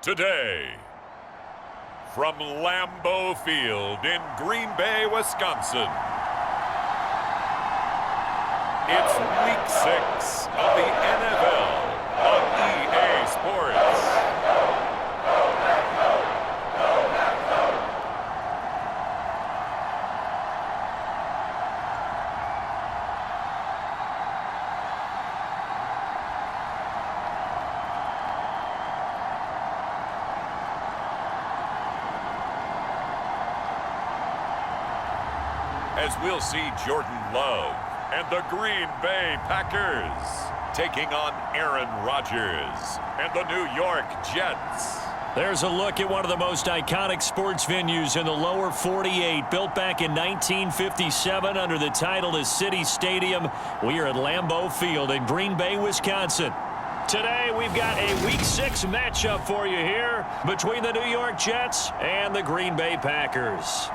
Today, from Lambeau Field in Green Bay, Wisconsin, it's Week 6 of the NFL on EA Sports. As we'll see Jordan Love and the Green Bay Packers taking on Aaron Rodgers and the New York Jets. There's a look at one of the most iconic sports venues in the lower 48, built back in 1957 under the title of City Stadium. We are at Lambeau Field in Green Bay, Wisconsin. Today, we've got a Week 6 matchup for you here between the New York Jets and the Green Bay Packers.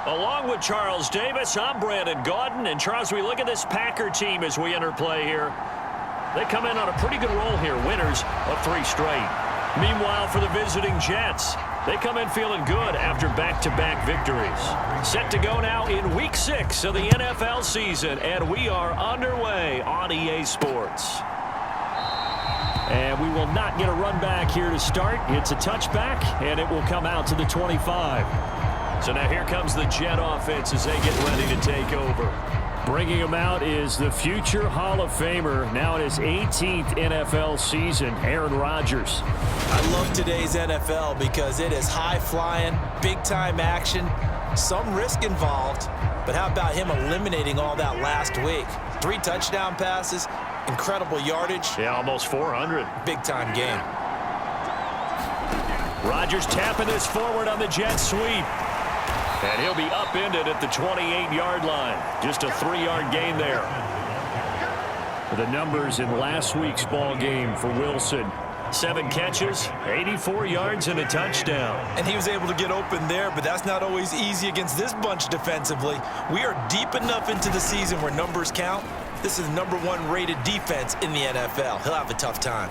Along with Charles Davis, I'm Brandon Gaudin. And Charles, we look at this Packer team as we enter play here. They come in on a pretty good roll here, winners of 3 straight. Meanwhile, for the visiting Jets, they come in feeling good after back-to-back victories. Set to go now in Week 6 of the NFL season, and we are underway on EA Sports. And we will not get a run back here to start. It's a touchback, and it will come out to the 25. So now here comes the Jet offense as they get ready to take over. Bringing him out is the future Hall of Famer, now in his 18th NFL season, Aaron Rodgers. I love today's NFL because it is high-flying, big-time action, some risk involved. But how about him eliminating all that last week? 3 touchdown passes, incredible yardage. Yeah, almost 400. Big-time game. Rodgers tapping this forward on the jet sweep. And he'll be upended at the 28-yard line. Just a 3-yard gain there. The numbers in last week's ball game for Wilson. 7 catches, 84 yards, and a touchdown. And he was able to get open there, but that's not always easy against this bunch defensively. We are deep enough into the season where numbers count. This is the #1 rated defense in the NFL. He'll have a tough time.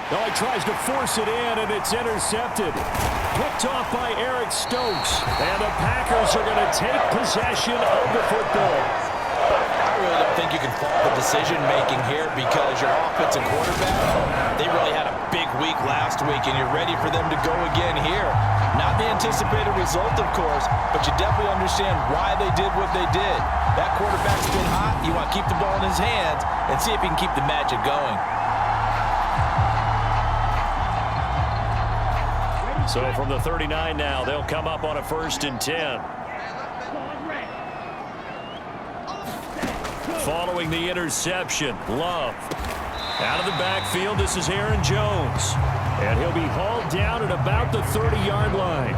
Now he tries to force it in, and it's intercepted. Picked off by Eric Stokes. And the Packers are going to take possession of the football. I really don't think you can fault the decision-making here because your offensive quarterback, they really had a big week last week, and you're ready for them to go again here. Not the anticipated result, of course, but you definitely understand why they did what they did. That quarterback's been hot. You want to keep the ball in his hands and see if he can keep the magic going. So from the 39 now, they'll come up on a 1st and 10. Following the interception, Love. Out of the backfield, this is Aaron Jones. And he'll be hauled down at about the 30-yard line.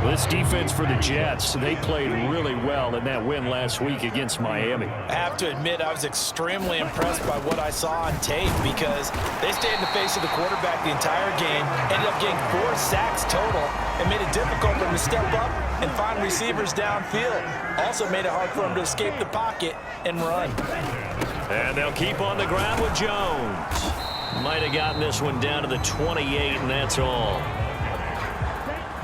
This defense for the Jets, they played really well in that win last week against Miami. I have to admit, I was extremely impressed by what I saw on tape because they stayed in the face of the quarterback the entire game, ended up getting 4 sacks total, and made it difficult for them to step up and find receivers downfield. Also made it hard for them to escape the pocket and run. And they'll keep on the ground with Jones. Might have gotten this one down to the 28, and that's all.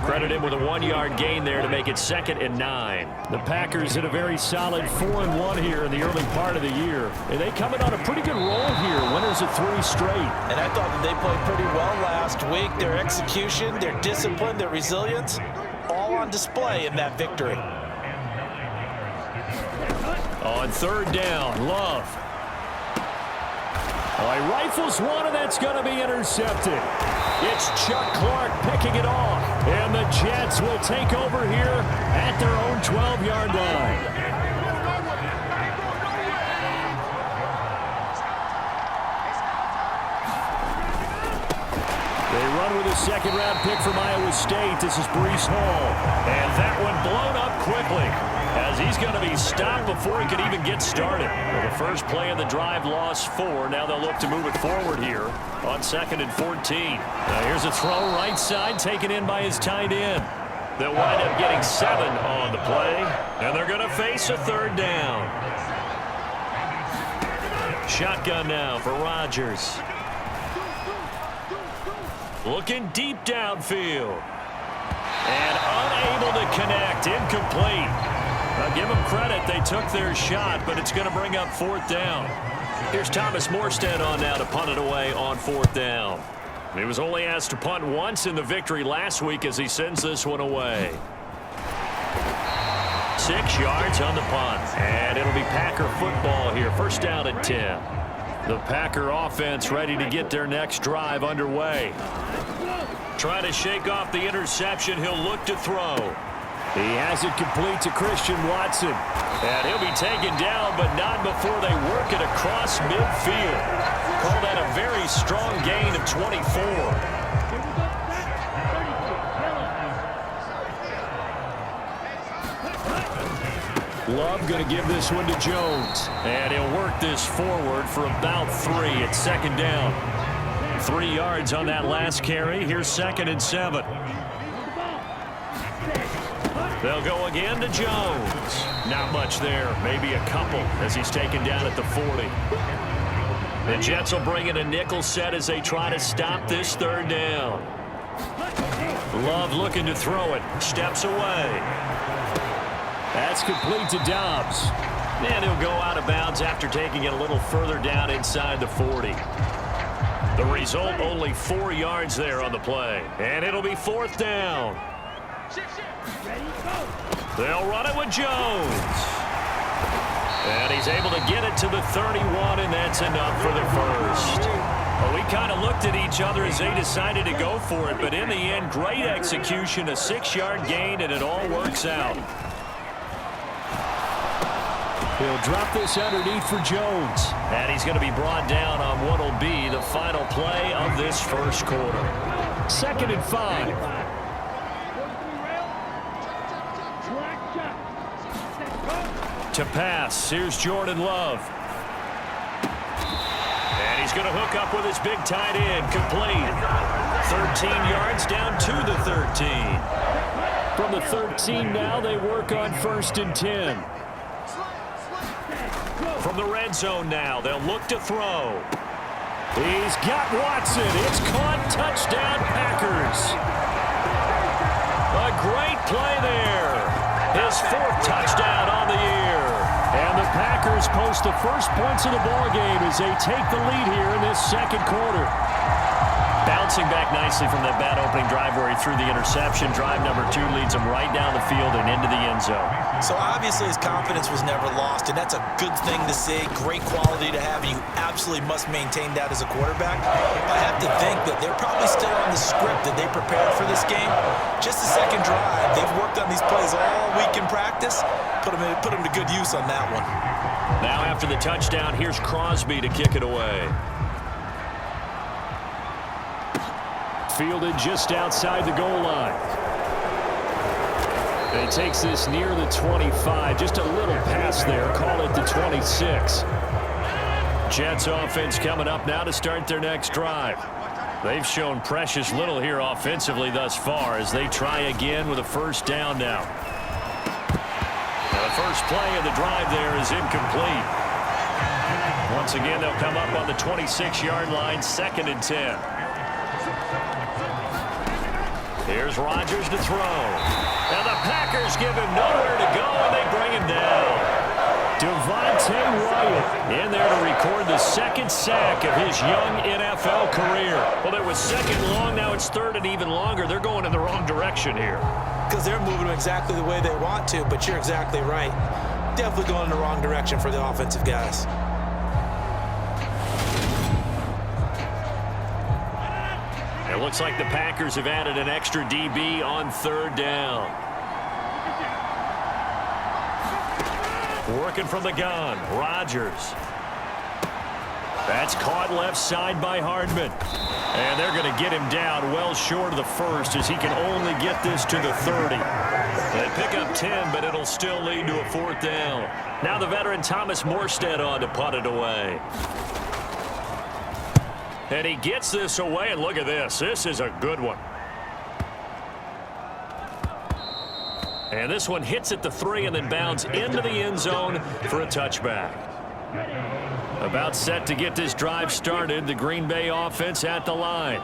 Credit him with a 1-yard gain there to make it 2nd and 9. The Packers had a very solid 4-1 here in the early part of the year. And they come in on a pretty good roll here, winners of 3 straight. And I thought that they played pretty well last week. Their execution, their discipline, their resilience, all on display in that victory. On 3rd down, Love. Oh, he rifles one, and that's going to be intercepted. It's Chuck Clark picking it off. And the Jets will take over here at their own 12-yard line. They run with a 2nd-round pick from Iowa State. This is Breece Hall. And that one blown up quickly. as he's going to be stopped before he could even get started. Well, the first play of the drive lost 4. Now they'll look to move it forward here on 2nd and 14. Now here's a throw right side taken in by his tight end. They'll wind up getting 7 on the play, and they're going to face a 3rd down. Shotgun now for Rodgers. Looking deep downfield. And unable to connect. Incomplete. Now give them credit. They took their shot, but it's going to bring up 4th down. Here's Thomas Morstead on now to punt it away on 4th down. He was only asked to punt once in the victory last week as he sends this one away. 6 yards on the punt. And it'll be Packer football here. 1st down and 10. The Packer offense ready to get their next drive underway. Trying to shake off the interception. He'll look to throw. He has it complete to Christian Watson. And he'll be taken down, but not before they work it across midfield. Call that a very strong gain of 24. Love going to give this one to Jones. And he'll work this forward for about 3 at 2nd down. 3 yards on that last carry. Here's 2nd and 7. They'll go again to Jones. Not much there. Maybe a couple as he's taken down at the 40. The Jets will bring in a nickel set as they try to stop this 3rd down. Love looking to throw it. Steps away. That's complete to Dobbs. And he'll go out of bounds after taking it a little further down inside the 40. The result, only 4 yards there on the play. And it'll be 4th down. They'll run it with Jones. And he's able to get it to the 31, and that's enough for the first. Well, we kind of looked at each other as they decided to go for it, but in the end, great execution, a 6-yard gain, and it all works out. He'll drop this underneath for Jones. And he's going to be brought down on what will be the final play of this first quarter. 2nd and 5. To pass, here's Jordan Love. And he's going to hook up with his big tight end, complete. 13 yards down to the 13. From the 13 now, they work on 1st and 10. From the red zone now, they'll look to throw. He's got Watson. It's caught. Touchdown, Packers. A great play there. His 4th touchdown on the year. And the Packers post the first points of the ballgame as they take the lead here in this 2nd quarter. Bouncing back nicely from that bad opening drive where he threw the interception. Drive number 2 leads him right down the field and into the end zone. So obviously his confidence was never lost, and that's a good thing to see. Great quality to have, and you absolutely must maintain that as a quarterback. I have to think that they're probably still on the script that they prepared for this game. Just the 2nd drive. They've worked on these plays all week in practice. Put them to good use on that one. Now after the touchdown, here's Crosby to kick it away. Fielded just outside the goal line. And he takes this near the 25. Just a little pass there. Call it the 26. Jets offense coming up now to start their next drive. They've shown precious little here offensively thus far as they try again with a 1st down now. The first play of the drive there is incomplete. Once again, they'll come up on the 26-yard line, 2nd and 10. Here's Rodgers to throw. Now the Packers give him nowhere to go, and they bring him down. Devontae Wyatt in there to record the 2nd sack of his young NFL career. Well, it was 2nd long, now it's 3rd and even longer. They're going in the wrong direction here. Because they're moving exactly the way they want to, but you're exactly right. Definitely going in the wrong direction for the offensive guys. It looks like the Packers have added an extra DB on 3rd down. Working from the gun, Rodgers. That's caught left side by Hardman. And they're going to get him down well short of the first as he can only get this to the 30. They pick up 10, but it'll still lead to a 4th down. Now the veteran Thomas Morstead on to punt it away. And he gets this away, and look at this. This is a good one. And this one hits at the 3 and then bounds into the end zone for a touchback. About set to get this drive started. The Green Bay offense at the line.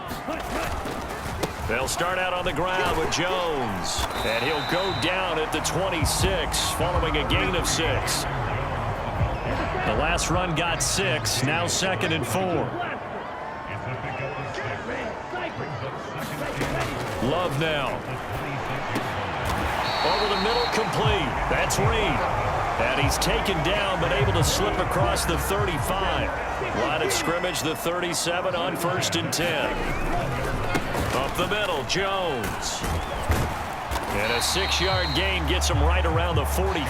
They'll start out on the ground with Jones. And he'll go down at the 26 following a gain of 6. The last run got 6. Now 2nd and 4. Love now. Over the middle, complete. That's Reed. And he's taken down, but able to slip across the 35. Line of scrimmage, the 37 on 1st and 10. Up the middle, Jones. And a 6-yard gain gets him right around the 43.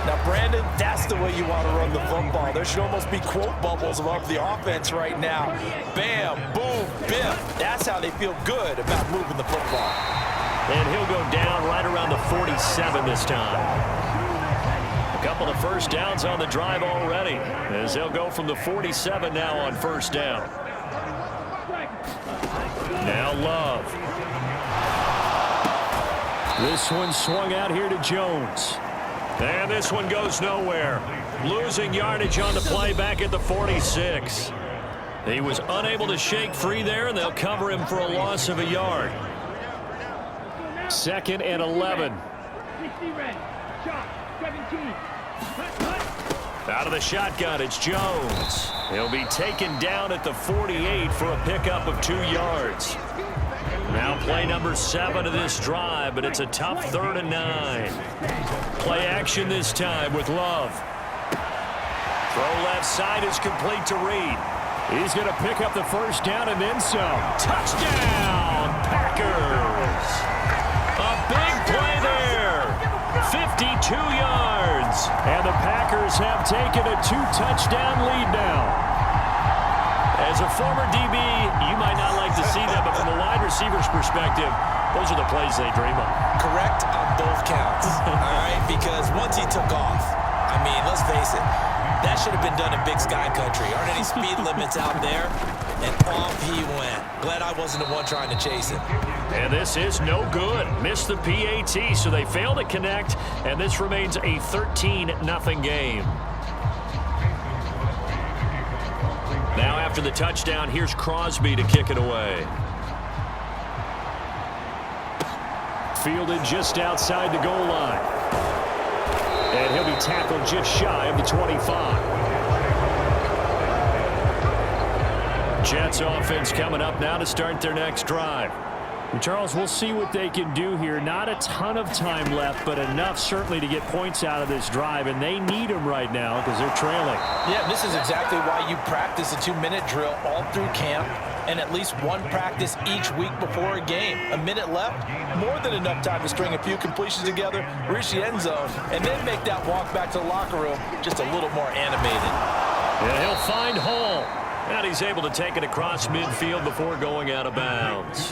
Now, Brandon, that's the way you want to run the football. There should almost be quote bubbles above the offense right now. Bam, boom, biff. That's how they feel good about moving the football. And he'll go down right around the 47 this time. A couple of first downs on the drive already, as they'll go from the 47 now on 1st down. Now Love. This one swung out here to Jones. And this one goes nowhere. Losing yardage on the play back at the 46. He was unable to shake free there, and they'll cover him for a loss of a yard. 2nd and 11. Out of the shotgun, it's Jones. He'll be taken down at the 48 for a pickup of 2 yards. Now play number 7 of this drive, but it's a tough 3rd and 9. Play action this time with Love. Throw left side is complete to Reed. He's going to pick up the 1st down and then some. Touchdown, Packers! A big play there. 52 yards. And the Packers have taken a 2-touchdown lead now. As a former DB, you might not like to see that, but from a wide receiver's perspective, those are the plays they dream of. Correct on both counts, all right? Because once he took off, I mean, let's face it, that should have been done in Big Sky Country. Aren't any speed limits out there? And off he went. Glad I wasn't the one trying to chase him. And this is no good. Missed the PAT, so they fail to connect, and this remains a 13-0 game. Now after the touchdown, here's Crosby to kick it away. Fielded just outside the goal line. And he'll be tackled just shy of the 25. Jets offense coming up now to start their next drive. And Charles, we'll see what they can do here. Not a ton of time left, but enough certainly to get points out of this drive, and they need them right now because they're trailing. Yeah, this is exactly why you practice a 2-minute drill all through camp and at least one practice each week before a game. A minute left, more than enough time to string a few completions together, reach the end zone, and then make that walk back to the locker room just a little more animated. And he'll find Hall. And he's able to take it across midfield before going out of bounds.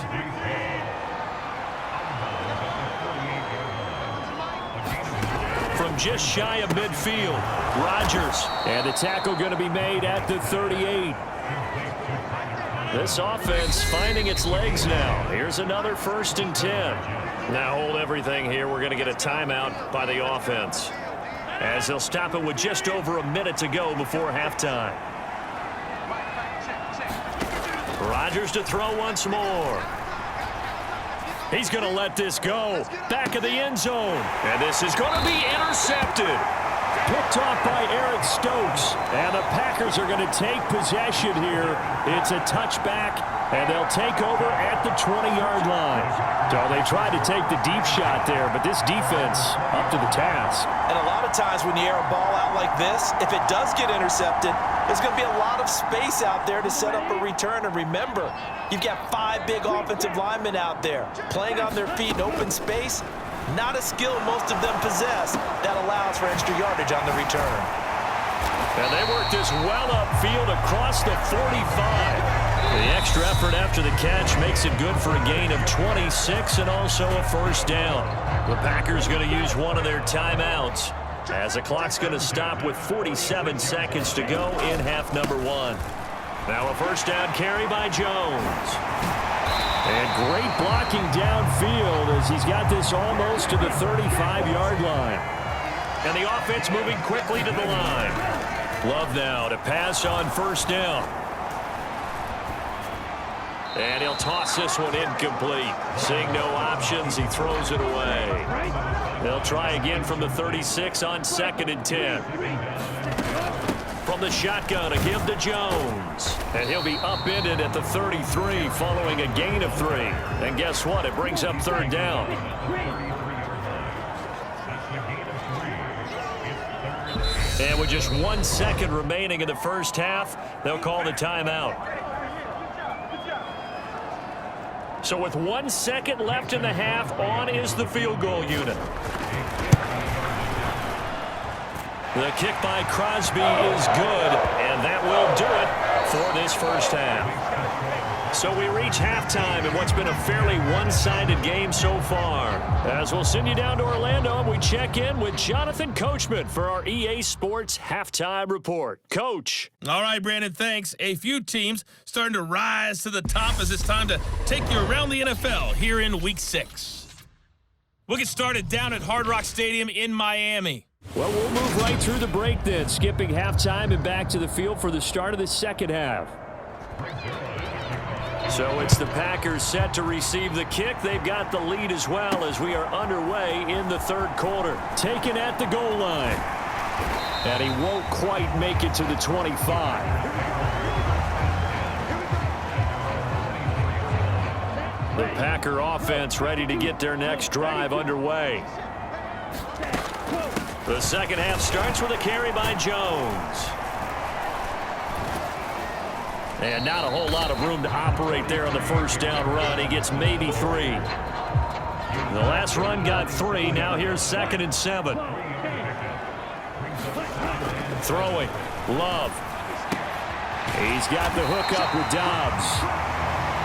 From just shy of midfield, Rodgers. And the tackle going to be made at the 38. This offense finding its legs now. Here's another 1st and 10. Now hold everything here. We're going to get a timeout by the offense, as they'll stop it with just over a minute to go before halftime. Rodgers to throw once more. He's going to let this go. Back of the end zone. And this is going to be intercepted. Picked off by Eric Stokes. And the Packers are going to take possession here. It's a touchback, and they'll take over at the 20-yard line. So they tried to take the deep shot there, but this defense up to the task. And a lot of times when you air a ball out like this, if it does get intercepted, there's going to be a lot of space out there to set up a return. And remember, you've got 5 big offensive linemen out there playing on their feet in open space. Not a skill most of them possess that allows for extra yardage on the return. And they work this well upfield across the 45. The extra effort after the catch makes it good for a gain of 26 and also a first down. The Packers going to use one of their timeouts as the clock's going to stop with 47 seconds to go in half number one. Now a first down carry by Jones. And great blocking downfield as he's got this almost to the 35-yard line. And the offense moving quickly to the line. Love now to pass on first down. And he'll toss this one incomplete. Seeing no options, he throws it away. They'll try again from the 36 on 2nd and 10. From the shotgun, a give to Jones. And he'll be upended at the 33 following a gain of 3. And guess what? It brings up third down. And with just 1 second remaining in the first half, they'll call the timeout. So with 1 second left in the half, on is the field goal unit. The kick by Crosby is good, and that will do it for this first half. So we reach halftime in what's been a fairly one-sided game so far. As we'll send you down to Orlando, we check in with Jonathan Coachman for our EA Sports Halftime Report. Coach. All right, Brandon, thanks. A few teams starting to rise to the top as it's time to take you around the NFL here in Week 6. We'll get started down at Hard Rock Stadium in Miami. Well, we'll move right through the break then, skipping halftime and back to the field for the start of the second half. So it's the Packers set to receive the kick. They've got the lead as well as we are underway in the third quarter. Taken at the goal line. And he won't quite make it to the 25. The Packer offense ready to get their next drive underway. The second half starts with a carry by Jones. And not a whole lot of room to operate there on the first down run. He gets maybe 3. The last run got 3. Now here's 2nd and 7. Throwing. Love. He's got the hook up with Dobbs.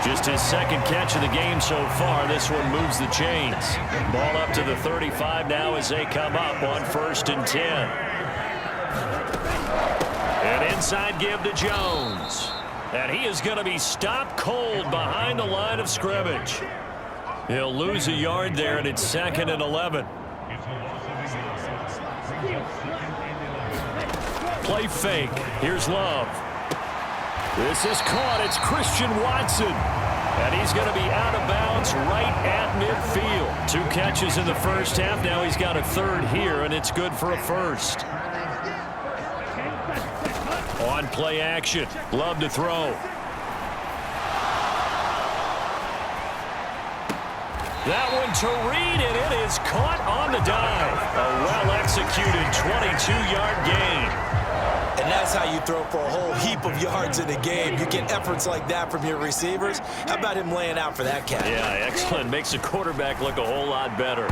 Just his second catch of the game so far. This one moves the chains. Ball up to the 35 now as they come up on 1st and 10. An inside give to Jones. And he is going to be stopped cold behind the line of scrimmage. He'll lose a yard there, and it's 2nd and 11. Play fake. Here's Love. This is caught. It's Christian Watson. And he's going to be out of bounds right at midfield. 2 catches in the first half. Now he's got a 3rd here, and it's good for a first. On play action. Love to throw. That one to Reed, and it is caught on the dive. A well-executed 22-yard gain. And that's how you throw for a whole heap of yards in a game. You get efforts like that from your receivers. How about him laying out for that catch? Yeah, excellent. Makes the quarterback look a whole lot better.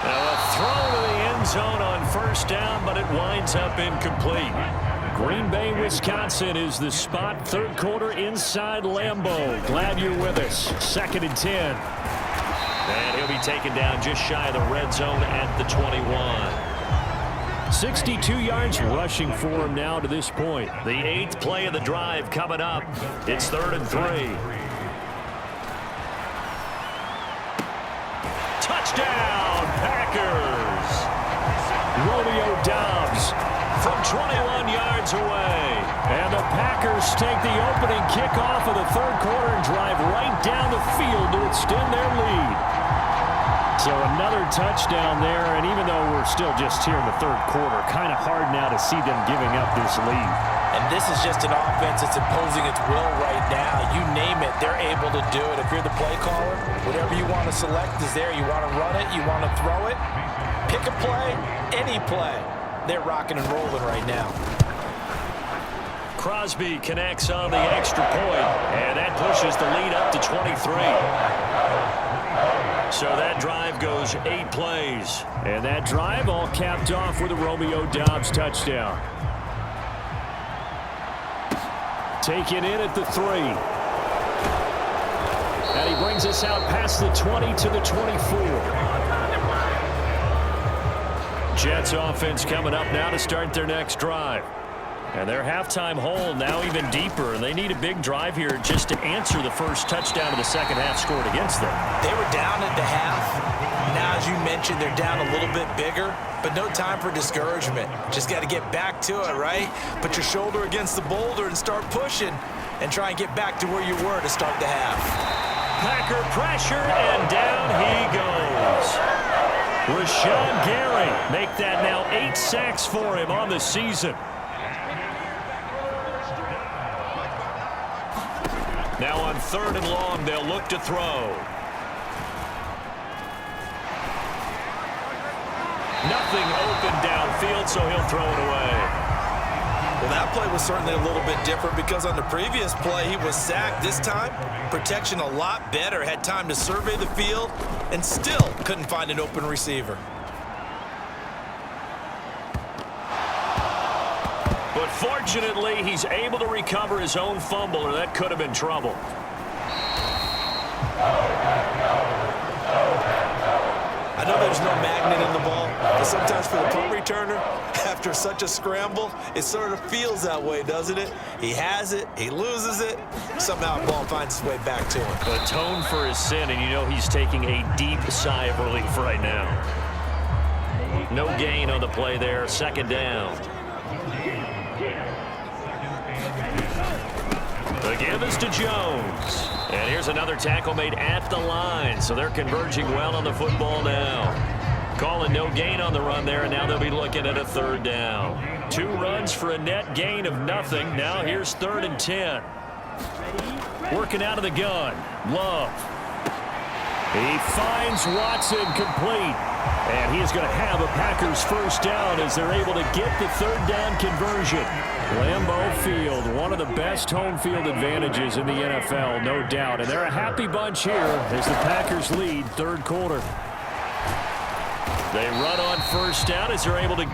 Now a throw to the end zone on first down, but it winds up incomplete. Green Bay, Wisconsin is the spot. Third quarter inside Lambeau. Glad you're with us. 2nd and 10. And he'll be taken down just shy of the red zone at the 21. 62 yards rushing for him now to this point. The 8th play of the drive coming up. It's 3rd and 3. Touchdown, Packers! Romeo Dobbs from 21 yards away. And the Packers take the opening kickoff of the third quarter and drive right down the field to extend their lead. So another touchdown there, and even though we're still just here in the third quarter, kind of hard now to see them giving up this lead. And this is just an offense that's imposing its will right now. You name it, they're able to do it. If you're the play caller, whatever you want to select is there. You want to run it, you want to throw it, pick a play, any play. They're rocking and rolling right now. Crosby connects on the extra point, and that pushes the lead up to 23. So that drive goes 8 plays. And that drive all capped off with a Romeo Doubs touchdown. Taken in at the 3. And he brings us out past the 20 to the 24. Jets offense coming up now to start their next drive. And their halftime hole now even deeper, and they need a big drive here just to answer the first touchdown of the second half scored against them. They were down at the half. Now, as you mentioned, they're down a little bit bigger, but no time for discouragement. Just got to get back to it, right? Put your shoulder against the boulder and start pushing and try and get back to where you were to start the half. Packer pressure, and down he goes. Rashawn Gary make that now 8 sacks for him on the season. Now on 3rd and long, they'll look to throw. Nothing open downfield, so he'll throw it away. Well, that play was certainly a little bit different because on the previous play, he was sacked. This time, protection a lot better. Had time to survey the field and still couldn't find an open receiver. But fortunately, he's able to recover his own fumble, or that could have been trouble. I know there's no magnet in the ball, but sometimes for the punt returner, after such a scramble, it sort of feels that way, doesn't it? He has it, he loses it, somehow the ball finds its way back to him. Atone for his sin, and you know he's taking a deep sigh of relief right now. No gain on the play there, 2nd down. The give is to Jones. And here's another tackle made at the line, so they're converging well on the football now. Calling no gain on the run there, and now they'll be looking at a 3rd down. 2 runs for a net gain of nothing. Now here's 3rd and 10. Working out of the gun. Love. He finds Watson complete. And he is going to have a Packers 1st down as they're able to get the 3rd down conversion. Lambeau Field, one of the best home field advantages in the NFL, no doubt. And they're a happy bunch here as the Packers lead 3rd quarter. They run on 1st down as they're able to...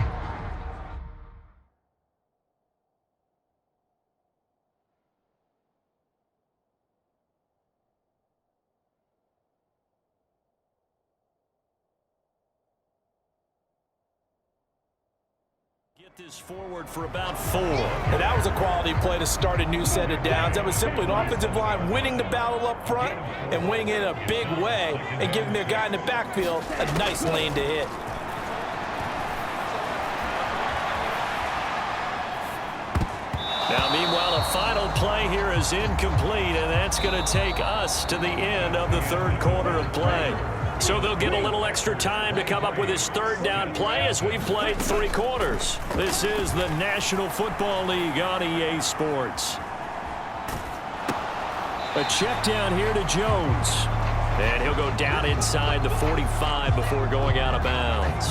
Get this forward for about 4. And that was a quality play to start a new set of downs. That was simply an offensive line winning the battle up front and winning it in a big way and giving their guy in the backfield a nice lane to hit. Now, meanwhile, the final play here is incomplete, and that's going to take us to the end of the 3rd quarter of play. So they'll get a little extra time to come up with his 3rd down play as we've played 3 quarters. This is the National Football League on EA Sports. A check down here to Jones. And he'll go down inside the 45 before going out of bounds.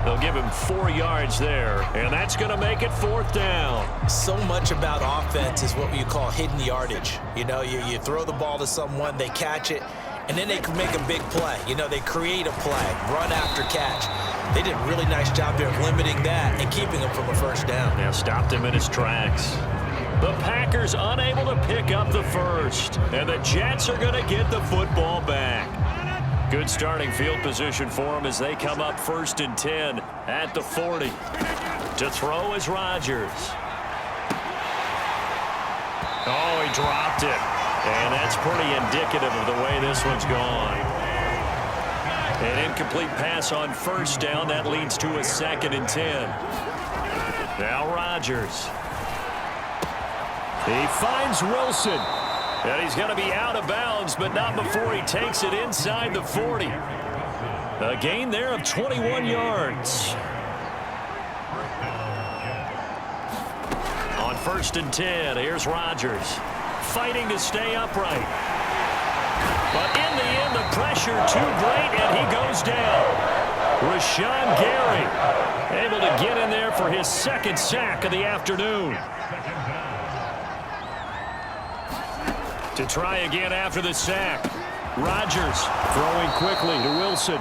They'll give him 4 yards there, and that's going to make it 4th down. So much about offense is what you call hidden yardage. You know, you throw the ball to someone, they catch it, and then they can make a big play. You know, they create a play, run after catch. They did a really nice job there of limiting that and keeping him from a 1st down. Now stopped him in his tracks. The Packers unable to pick up the 1st, and the Jets are going to get the football back. Good starting field position for them as they come up 1st and 10 at the 40. To throw is Rodgers. Oh, he dropped it. And that's pretty indicative of the way this one's gone. An incomplete pass on 1st down. That leads to a 2nd and 10. Now Rodgers. He finds Wilson. And he's going to be out of bounds, but not before he takes it inside the 40. A gain there of 21 yards. On 1st and 10, here's Rodgers. Fighting to stay upright. But in the end, the pressure too great, and he goes down. Rashawn Gary able to get in there for his 2nd sack of the afternoon. To try again after the sack. Rodgers throwing quickly to Wilson.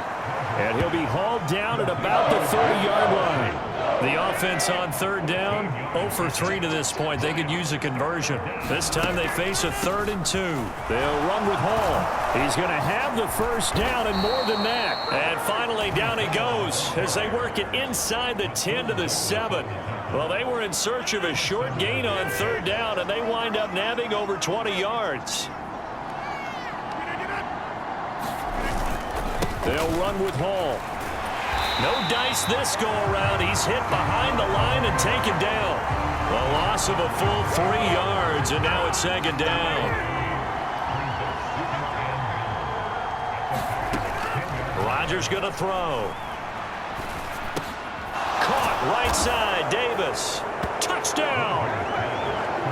And he'll be hauled down at about the 30-yard line. The offense on third down, 0 for 3 to this point. They could use a conversion. This time they face a 3rd and 2. They'll run with Hall. He's going to have the first down and more than that. And finally down he goes as they work it inside the 10 to the 7. Well, they were in search of a short gain on third down, and they wind up nabbing over 20 yards. They'll run with Hall. No dice this go-around. He's hit behind the line and taken down. A loss of a full 3 yards, and now it's 2nd down. Rodgers going to throw. Caught right side, Davis. Touchdown!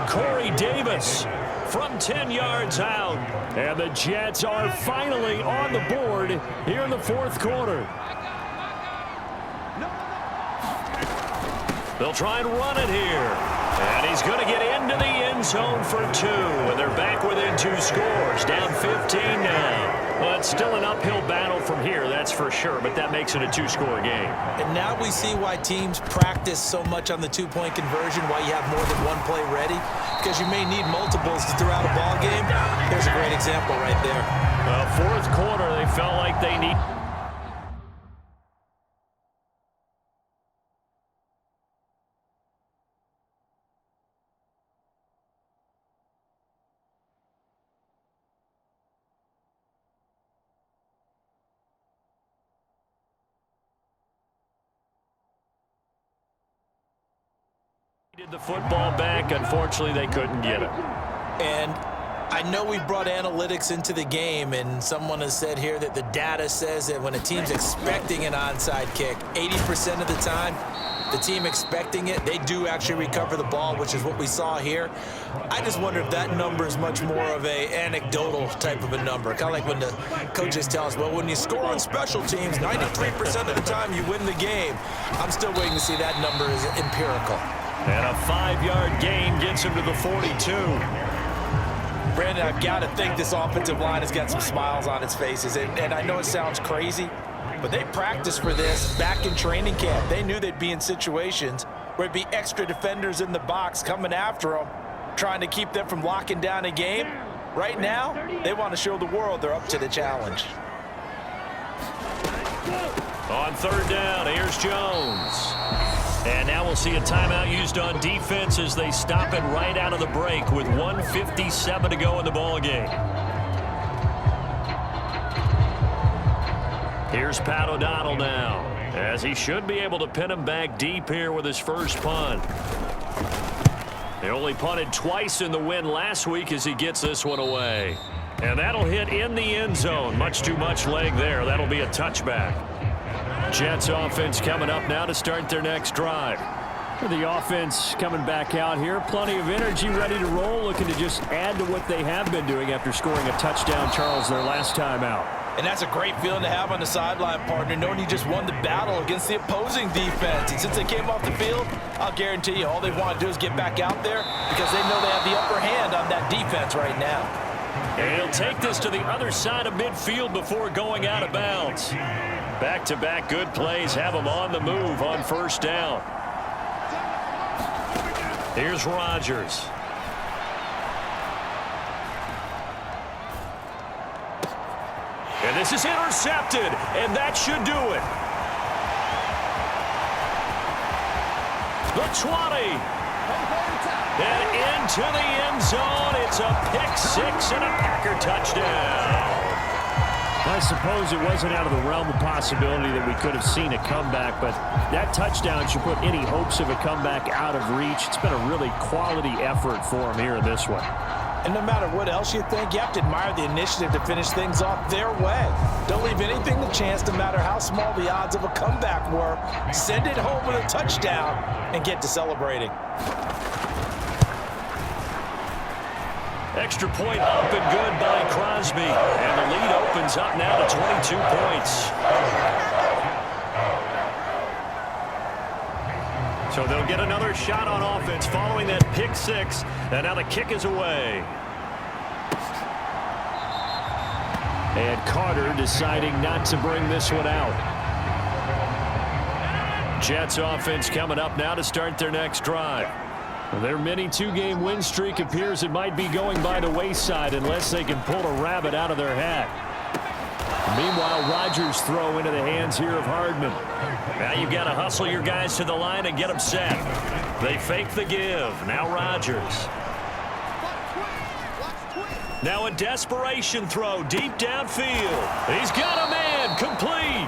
Corey Davis from 10 yards out. And the Jets are finally on the board here in the 4th quarter. They'll try and run it here. And he's going to get into the end zone for 2. And they're back within 2 scores. Down 15 now. Well, it's still an uphill battle from here, that's for sure. But that makes it a 2-score game. And now we see why teams practice so much on the 2-point conversion, why you have more than one play ready. Because you may need multiples throughout a ball game. There's a great example right there. Well, 4th quarter, they felt like they need... the football back. Unfortunately, they couldn't get it. And I know we brought analytics into the game, and someone has said here that the data says that when a team's expecting an onside kick, 80% of the time, the team expecting it, they do actually recover the ball, which is what we saw here. I just wonder if that number is much more of a anecdotal type of a number. Kind of like when the coaches tell us, well, when you score on special teams, 93% of the time you win the game. I'm still waiting to see that number is empirical. And a 5-yard gain gets him to the 42. Brandon, I've got to think this offensive line has got some smiles on its faces. And I know it sounds crazy, but they practiced for this back in training camp. They knew they'd be in situations where there'd be extra defenders in the box coming after them, trying to keep them from locking down a game. Right now, they want to show the world they're up to the challenge. On third down, here's Jones. And now we'll see a timeout used on defense as they stop it right out of the break with 1:57 to go in the ball game. Here's Pat O'Donnell now, as he should be able to pin him back deep here with his first punt. They only punted twice in the win last week as he gets this one away. And that'll hit in the end zone. Much too much leg there. That'll be a touchback. Jets offense coming up now to start their next drive. The offense coming back out here. Plenty of energy, ready to roll, looking to just add to what they have been doing after scoring a touchdown, Charles, their last time out. And that's a great feeling to have on the sideline, partner, knowing you just won the battle against the opposing defense. And since they came off the field, I'll guarantee you all they want to do is get back out there because they know they have the upper hand on that defense right now. And he'll take this to the other side of midfield before going out of bounds. Back-to-back good plays have them on the move on first down. Here's Rodgers. And this is intercepted, and that should do it. The 20. And into the end zone. It's a pick-6 and a Packer touchdown. I suppose it wasn't out of the realm of possibility that we could have seen a comeback, but that touchdown should put any hopes of a comeback out of reach. It's been a really quality effort for him here in this one. And no matter what else you think, you have to admire the initiative to finish things off their way. Don't leave anything to chance, no matter how small the odds of a comeback were. Send it home with a touchdown and get to celebrating. Extra point up and good by Crosby. And the lead opens up now to 22 points. So they'll get another shot on offense following that pick-6. And now the kick is away. And Carter deciding not to bring this one out. Jets offense coming up now to start their next drive. Their mini two-game win streak appears it might be going by the wayside unless they can pull a rabbit out of their hat. Meanwhile, Rodgers throw into the hands here of Hardman. Now you've got to hustle your guys to the line and get them set. They fake the give. Now Rodgers. Now a desperation throw deep downfield. He's got a man. Complete.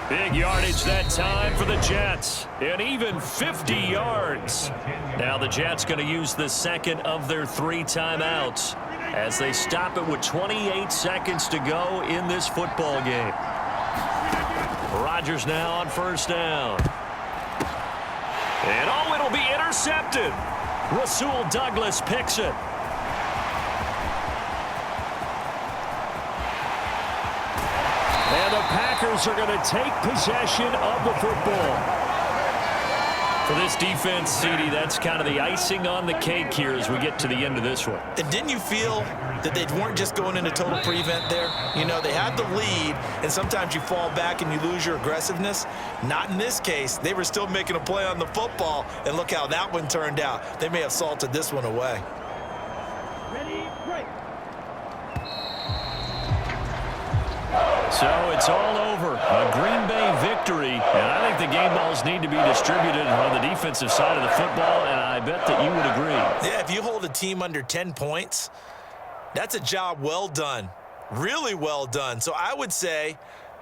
Big yardage that time for the Jets. And even 50 yards. Now the Jets going to use the second of their 3 timeouts as they stop it with 28 seconds to go in this football game. Rodgers now on first down. And oh, it'll be intercepted. Rasul Douglas picks it. And the Packers are going to take possession of the football. For this defense, CD, that's kind of the icing on the cake here as we get to the end of this one. And didn't you feel that they weren't just going into total prevent there? You know, they had the lead, and sometimes you fall back and you lose your aggressiveness. Not in this case. They were still making a play on the football, and look how that one turned out. They may have salted this one away. Ready, break. So it's all over. A Green Bay victory. And I think the game balls need to be distributed on the defensive side of the football, and I bet that you would agree. Yeah, if you hold a team under 10 points, that's a job well done. Really well done. So I would say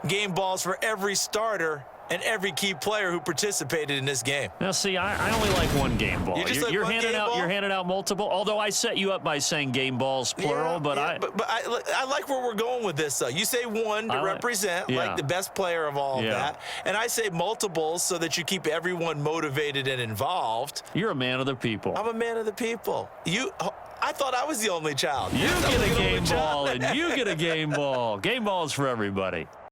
game balls for every starter and every key player who participated in this game. Now, see, I only like one game ball. You're handing out. You're handing out multiple. Although I set you up by saying game balls plural, but I like where we're going with this. Though you say one to represent like the best player of all of that, and I say multiples so that you keep everyone motivated and involved. You're a man of the people. I'm a man of the people. I thought I was the only child. You get a game ball, and you get a game ball. Game balls for everybody.